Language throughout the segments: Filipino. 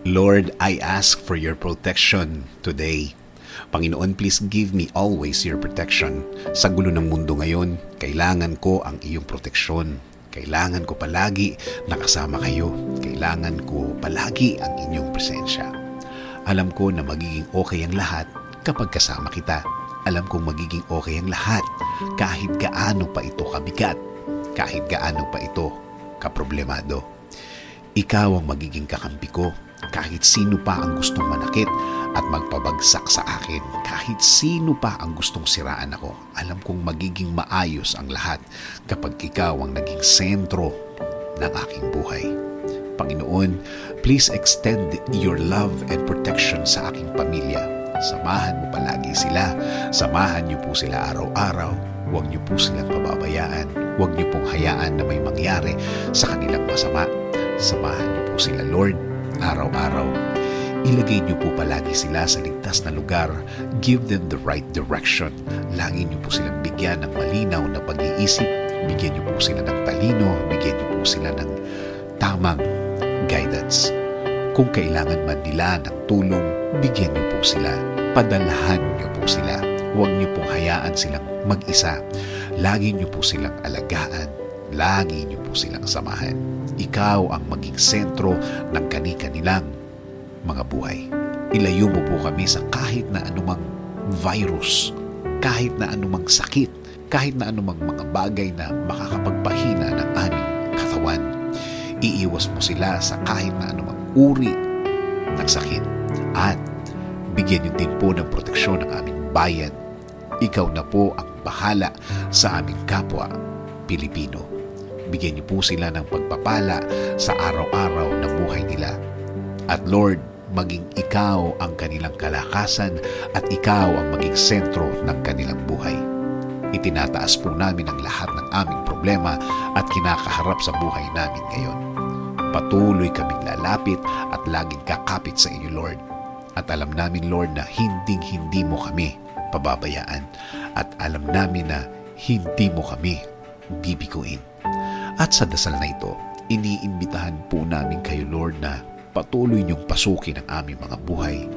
Lord, I ask for your protection today. Panginoon, please give me always your protection. Sa gulo ng mundo ngayon, kailangan ko ang iyong proteksyon. Kailangan ko palagi nakasama kayo. Kailangan ko palagi ang inyong presensya. Alam ko na magiging okay ang lahat kapag kasama kita. Alam kong magiging okay ang lahat kahit gaano pa ito kabigat, kahit gaano pa ito kaproblemado. Ikaw ang magiging kakampi ko kahit sino pa ang gustong manakit at magpabagsak sa akin. Kahit sino pa ang gustong siraan ako, alam kong magiging maayos ang lahat kapag ikaw ang naging sentro ng aking buhay. Panginoon, please extend your love and protection sa aking pamilya. Samahan mo palagi sila. Samahan niyo po sila araw-araw. Huwag niyo po silang pababayaan. Huwag niyo pong hayaan na may mangyari sa kanilang masama. Samahan niyo po sila, Lord, araw-araw. Ilagay niyo po palagi sila sa ligtas na lugar. Give them the right direction. Lagi niyo po silang bigyan ng malinaw na pag-iisip. Bigyan niyo po sila ng talino. Bigyan niyo po sila ng tamang guidance. Kung kailangan man nila ng tulong, bigyan niyo po sila. Padalahan niyo po sila. Huwag niyo pong hayaan silang mag-isa. Lagi niyo po silang alagaan. Lagi niyo po silang samahan. Ikaw ang maging sentro ng kani-kanilang mga buhay. Ilayo mo po kami sa kahit na anumang virus, kahit na anumang sakit, kahit na anumang mga bagay na makakapagpahina ng aming katawan. Iiwas mo sila sa kahit na anumang uri ng sakit at bigyan niyo din po ng proteksyon ng aming bayan. Ikaw na po ang bahala sa aming kapwa Pilipino. Bigyan niyo po sila ng pagpapala sa araw-araw na buhay nila. At Lord, maging ikaw ang kanilang kalakasan at ikaw ang maging sentro ng kanilang buhay. Itinataas po namin ang lahat ng aming problema at kinakaharap sa buhay namin ngayon. Patuloy kaming lalapit at laging kakapit sa inyo, Lord. At alam namin, Lord, na hindi mo kami pababayaan. At alam namin na hindi mo kami bibiguin. At sa dasal na ito, iniimbitahan po namin kayo, Lord, na patuloy niyong pasukin ang aming mga buhay.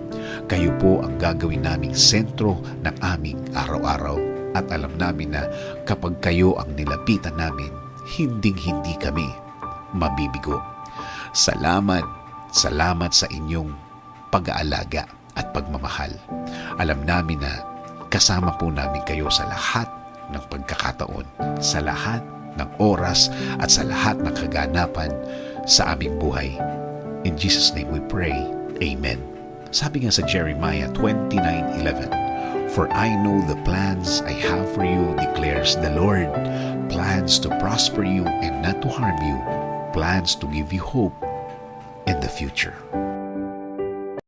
Kayo po ang gagawin naming sentro ng aming araw-araw. At alam namin na kapag kayo ang nilapitan namin, hindi kami mabibigo. Salamat sa inyong pag-aalaga at pagmamahal. Alam namin na kasama po namin kayo sa lahat ng pagkakataon, sa lahat ng oras at sa lahat ng kaganapan sa aming buhay. In Jesus' name we pray. Amen. Sabi nga sa Jeremiah 29:11, "For I know the plans I have for you, declares the Lord, plans to prosper you and not to harm you, plans to give you hope in the future."